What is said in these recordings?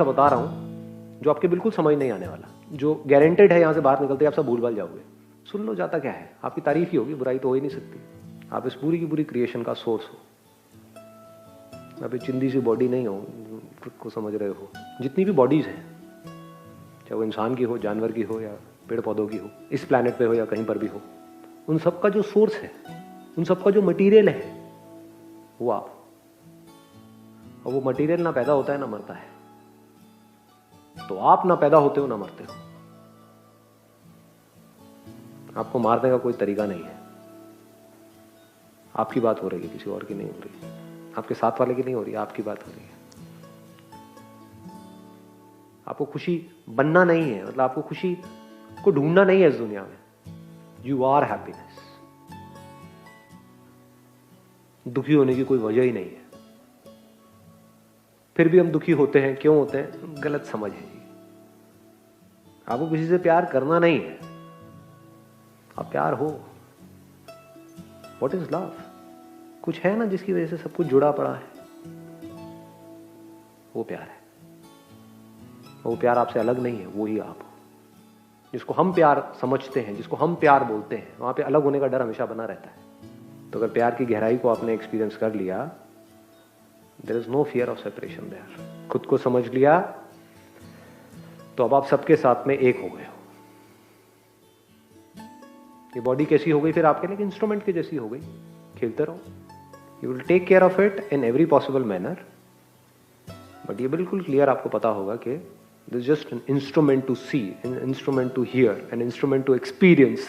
बता रहा हूँ जो आपके बिल्कुल समझ नहीं आने वाला, जो गारंटेड है यहाँ से बाहर निकलते आप सब भूल भाल जाओगे। सुन लो, जाता क्या है, आपकी तारीफ ही होगी, बुराई तो हो ही नहीं सकती। आप इस पूरी की पूरी क्रिएशन का सोर्स हो। आप एक चिंदी सी बॉडी नहीं हो, खुद को समझ रहे हो। जितनी भी बॉडीज हैं, चाहे वो इंसान की हो, जानवर की हो, या पेड़ पौधों की हो, इस प्लैनेट पे हो या कहीं पर भी हो, उन सब का जो सोर्स है, उन सब का जो मटीरियल है, वो आप। और वो मटीरियल ना पैदा होता है ना मरता है। तो आप ना पैदा होते हो ना मरते हो। आपको मारने का कोई तरीका नहीं है। आपकी बात हो रही है, किसी और की नहीं हो रही। आपके साथ वाले की नहीं हो रही, आपकी बात हो रही है। आपको खुशी बनना नहीं है, मतलब आपको खुशी को ढूंढना नहीं है इस दुनिया में। You are happiness. दुखी होने की कोई वजह ही नहीं है। फिर भी हम दुखी होते हैं, क्यों होते हैं? गलत समझ है। आपको किसी से प्यार करना नहीं है, आप प्यार हो। What is love? कुछ है ना जिसकी वजह से सब कुछ जुड़ा पड़ा है, वो प्यार है। वो प्यार आपसे अलग नहीं है, वो ही आप हो। जिसको हम प्यार समझते हैं, जिसको हम प्यार बोलते हैं, वहां पे अलग होने का डर हमेशा बना रहता है। तो अगर प्यार की गहराई को आपने एक्सपीरियंस कर लिया, there is no fear of separation there. खुद को समझ लिया, तो अब आप सबके साथ में एक हो गए हो। ये बॉडी कैसी हो गई फिर आपके लिए? इंस्ट्रूमेंट की जैसी हो गई। खेलते रहो। You will take care of it in every possible manner. But ये बिल्कुल क्लियर आपको पता होगा कि this just an instrument to see, an instrument to hear, an instrument to experience.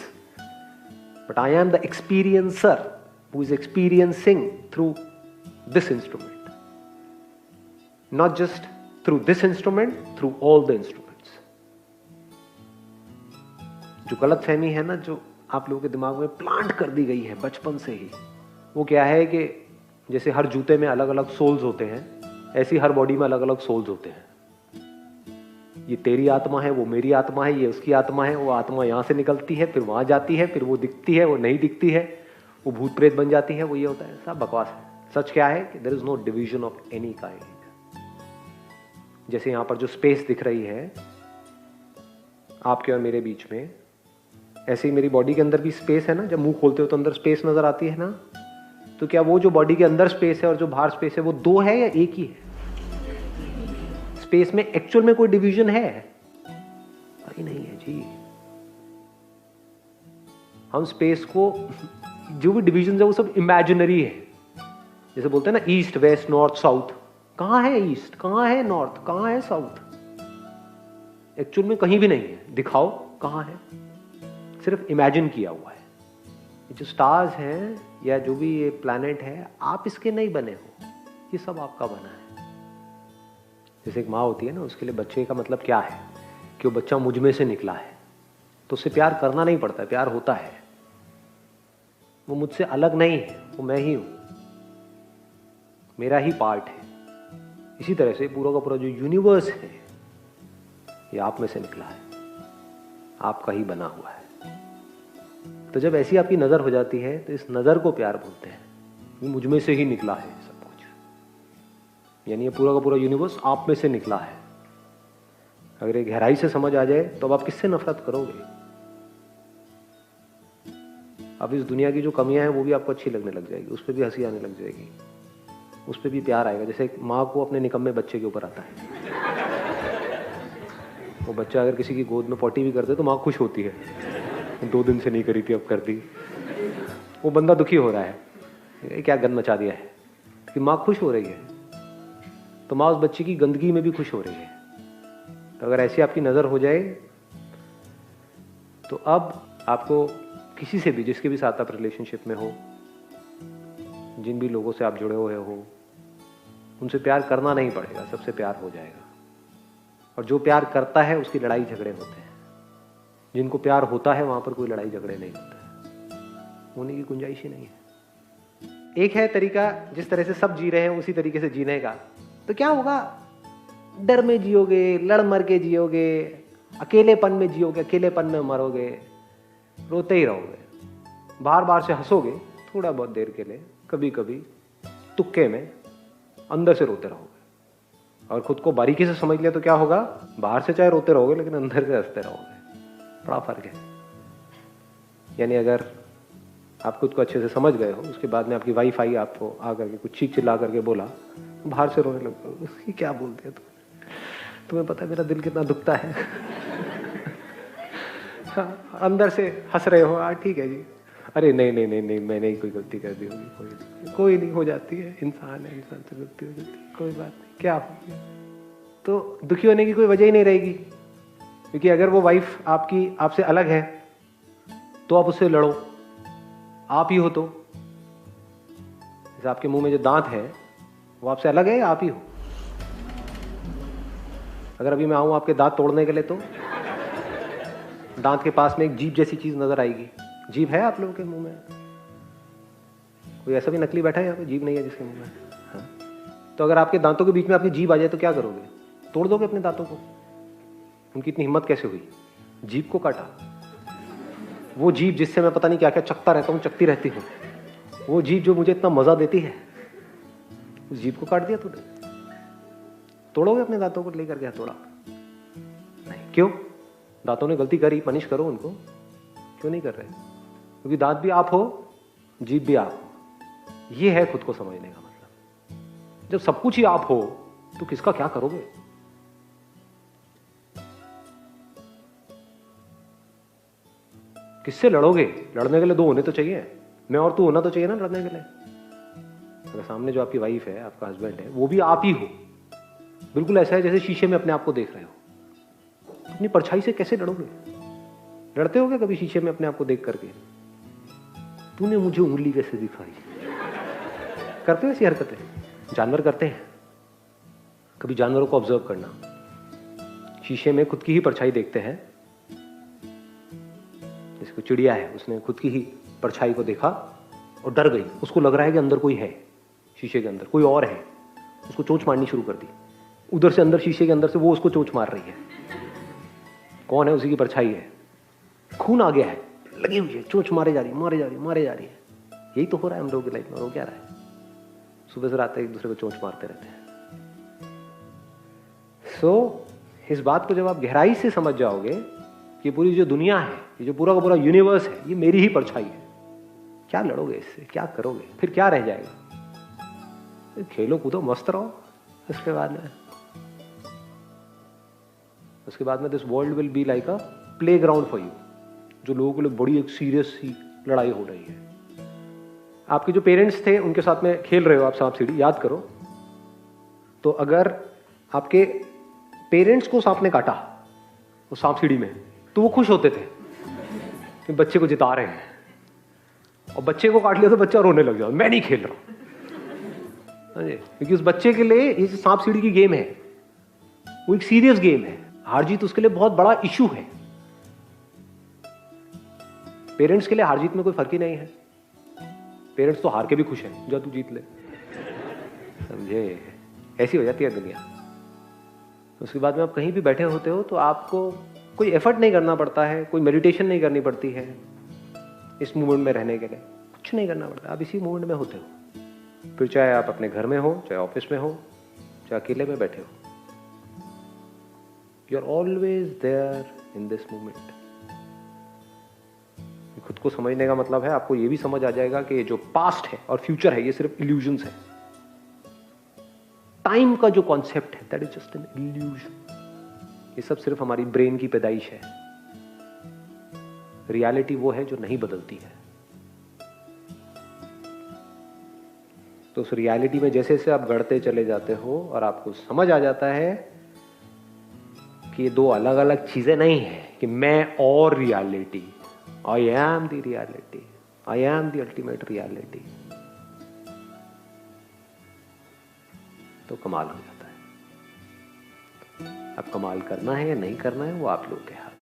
But I am the experiencer who is experiencing through this instrument. Not just through this instrument, through all the instruments. जो गलतफहमी है ना, जो आप लोगों के दिमाग में प्लांट कर दी गई है बचपन से ही, वो क्या है कि जैसे हर जूते में अलग अलग सोल्स होते हैं, ऐसी हर बॉडी में अलग अलग सोल्स होते हैं। ये तेरी आत्मा है, वो मेरी आत्मा है, ये उसकी आत्मा है। वो आत्मा यहां से निकलती है, फिर वहां जाती है, फिर वो दिखती है, वो नहीं दिखती है, वो भूत प्रेत बन जाती है, वो ये होता है। सब बकवास है। सच क्या है कि there is no division of any kind. जैसे यहां पर जो स्पेस दिख रही है आपके और मेरे बीच में, ऐसे ही मेरी बॉडी के अंदर भी स्पेस है ना। जब मुंह खोलते हो तो अंदर स्पेस नजर आती है ना। तो क्या वो जो बॉडी के अंदर स्पेस है और जो बाहर स्पेस है, वो दो है या एक ही है? स्पेस में एक्चुअल में कोई डिवीजन है? भाई नहीं है जी। हम स्पेस को, जो भी डिवीजन है वो सब इमेजिनरी है। जैसे बोलते हैं ना, ईस्ट वेस्ट नॉर्थ साउथ। कहां है ईस्ट, कहां है नॉर्थ, कहां है साउथ? एक्चुअल में कहीं भी नहीं है। दिखाओ कहां है। सिर्फ इमेजिन किया हुआ है। जो स्टार्स हैं या जो भी ये प्लैनेट है, आप इसके नहीं बने हो, ये सब आपका बना है। जैसे एक माँ होती है ना, उसके लिए बच्चे का मतलब क्या है कि वो बच्चा मुझ में से निकला है, तो उससे प्यार करना नहीं पड़ता है, प्यार होता है। वो मुझसे अलग नहीं है, वो मैं ही हूं, मेरा ही पार्ट है। इसी तरह से पूरा का पूरा जो यूनिवर्स है, ये आप में से निकला है, आपका ही बना हुआ है। तो जब ऐसी आपकी नजर हो जाती है, तो इस नजर को प्यार बोलते हैं। ये मुझ में से ही निकला है सब कुछ, यानी ये पूरा का पूरा यूनिवर्स आप में से निकला है। अगर ये गहराई से समझ आ जाए, तो अब आप किससे नफरत करोगे? अब इस दुनिया की जो कमियां हैं वो भी आपको अच्छी लगने लग जाएगी, उस पर भी हंसी आने लग जाएगी, उस पर भी प्यार आएगा। जैसे एक माँ को अपने निकम्मे बच्चे के ऊपर आता है। वो बच्चा अगर किसी की गोद में पॉटी भी कर दे तो माँ खुश होती है, 2 दिन से नहीं करी थी अब कर दी। वो बंदा दुखी हो रहा है, क्या गंद मचा दिया है, कि माँ खुश हो रही है, तो माँ उस बच्चे की गंदगी में भी खुश हो रही है। तो अगर ऐसी आपकी नजर हो जाए, तो अब आपको किसी से भी, जिसके भी साथ आप रिलेशनशिप में हो, जिन भी लोगों से आप जुड़े हुए हो, उनसे प्यार करना नहीं पड़ेगा, सबसे प्यार हो जाएगा। और जो प्यार करता है उसकी लड़ाई झगड़े होते हैं। जिनको प्यार होता है वहां पर कोई लड़ाई झगड़े नहीं होते, होने की गुंजाइश ही नहीं है। एक है तरीका, जिस तरह से सब जी रहे हैं उसी तरीके से जीने का। तो क्या होगा? डर में जियोगे, लड़ मर के जियोगे, अकेलेपन में जियोगे, अकेलेपन में मरोगे, रोते ही रहोगे, बार बार से हंसोगे थोड़ा बहुत देर के लिए, कभी कभी तुक्के में, अंदर से रोते रहोगे। और खुद को बारीकी से समझ लिया तो क्या होगा, बाहर से चाहे रोते रहोगे लेकिन अंदर से हंसते रहोगे। बड़ा फर्क है। यानी अगर आप खुद को अच्छे से समझ गए हो, उसके बाद में आपकी वाइफ आई आपको आकर के कुछ चीख चिल्ला करके बोला, बाहर से रोने लग गए, उसकी क्या बोलते हैं तुम्हें पता है मेरा दिल कितना दुखता है। हाँ, अंदर से हंस रहे हो, हाँ ठीक है जी, अरे नहीं नहीं नहीं नहीं मैंने ही कोई गलती कर दी होगी, कोई नहीं, हो जाती है, इंसान है, इंसान से गलती हो जाती है, कोई बात नहीं, क्या हो गया। तो दुखी होने की कोई वजह ही नहीं रहेगी, क्योंकि अगर वो वाइफ आपकी आपसे अलग है तो आप उससे लड़ो, आप ही हो तो। जैसे आपके मुंह में जो दांत है वो आपसे अलग है या आप ही हो। अगर अभी मैं आऊं आपके दांत तोड़ने के लिए तो दांत के पास में एक जीभ जैसी चीज नजर आएगी। जीभ है आप लोगों के मुंह में? कोई ऐसा भी नकली बैठा है यहाँ पे जीभ नहीं है जिसके मुंह में? हाँ। तो अगर आपके दांतों के बीच में आपकी जीभ आ जाए तो क्या करोगे? तोड़ दोगे अपने दांतों को? उनकी इतनी हिम्मत कैसे हुई? जीभ को काटा। वो जीभ जिससे मैं पता नहीं क्या क्या चखता रहता हूँ, चखती रहती हूँ, वो जीभ जो मुझे इतना मजा देती है, उस जीभ को काट दिया तूने। तोड़ोगे अपने दांतों को लेकर के? तोड़ा नहीं। क्यों? दांतों ने गलती करी, पनिश करो उनको। क्यों नहीं कर रहे? क्योंकि दांत भी आप हो, जीभ भी आप हो। ये है खुद को समझने का मतलब। जब सब कुछ ही आप हो तो किसका क्या करोगे? किससे लड़ोगे? लड़ने के लिए दो होने तो चाहिए, मैं और तू होना तो चाहिए ना लड़ने के लिए। अगर सामने जो आपकी वाइफ है, आपका हस्बैंड है, वो भी आप ही हो, बिल्कुल ऐसा है जैसे शीशे में अपने आप को देख रहे हो, तो अपनी परछाई से कैसे लड़ोगे? लड़ते हो क्या कभी शीशे में अपने आप को देख करके? तूने मुझे उंगली कैसे दिखाई? करते हो ऐसी हरकतें? जानवर करते हैं। कभी जानवरों को ऑब्जर्व करना, शीशे में खुद की ही परछाई देखते हैं। जैसे कोई चिड़िया है, उसने खुद की ही परछाई को देखा और डर गई, उसको लग रहा है कि अंदर कोई है, शीशे के अंदर कोई और है, उसको चोंच मारनी शुरू कर दी। उधर से अंदर, शीशे के अंदर से वो उसको चोंच मार रही है। कौन है? उसी की परछाई है। खून आ गया है, लगी हुई है, चोंच मारे जा रही है, मारे जा रही है, मारे जा रही है। यही तो हो रहा है हम लोगों की लाइफ में। हो क्या रहा है? सुबह से रात तक एक दूसरे को चोंच मारते रहते हैं। इस बात को जब आप गहराई से समझ जाओगे कि पूरी जो दुनिया है, ये जो पूरा का पूरा यूनिवर्स है, ये मेरी ही परछाई है, क्या लड़ोगे इससे? क्या करोगे? फिर क्या रह जाएगा? खेलो कूदो, मस्त रहो। उसके बाद में this world will be like a play ground for you. जो लोगों के लिए बड़ी एक सीरियस सी लड़ाई हो रही है। आपके जो पेरेंट्स थे उनके साथ में खेल रहे हो आप सांप सीढ़ी, याद करो। तो अगर आपके पेरेंट्स को सांप ने काटा वो सांप सीढ़ी में, तो वो खुश होते थे कि बच्चे को जिता रहे हैं, और बच्चे को काट लिया तो बच्चा रोने लग जाता, मैं नहीं खेल रहा। क्योंकि उस बच्चे के लिए ये सांप सीढ़ी की गेम है, वो एक सीरियस गेम है। हार जीत उसके लिए बहुत बड़ा इशू है। पेरेंट्स के लिए हार जीत में कोई फर्क ही नहीं है। पेरेंट्स तो हार के भी खुश हैं, जा तू जीत ले, समझे? ऐसी हो जाती है दुनिया। उसके बाद में आप कहीं भी बैठे होते हो तो आपको कोई एफर्ट नहीं करना पड़ता है, कोई मेडिटेशन नहीं करनी पड़ती है इस मूवमेंट में रहने के लिए। कुछ नहीं करना पड़ता, आप इसी मूवमेंट में होते हो। फिर चाहे आप अपने घर में हो, चाहे ऑफिस में हो, चाहे अकेले में बैठे हो, you are always there in this movement. खुद को समझने का मतलब है आपको ये भी समझ आ जाएगा कि जो पास्ट है और फ्यूचर है ये सिर्फ इल्यूजन्स है। टाइम का जो कॉन्सेप्ट है that is just an illusion. ये सब सिर्फ हमारी ब्रेन की पैदाइश है। रियलिटी वो है जो नहीं बदलती है। तो उस रियलिटी में जैसे जैसे आप गढ़ते चले जाते हो और आपको समझ आ जाता है कि ये दो अलग अलग चीजें नहीं है, कि मैं और reality, I am the reality, I am the ultimate reality, तो कमाल हो जाता है। अब कमाल करना है या नहीं करना है वो आप लोग के हाथ।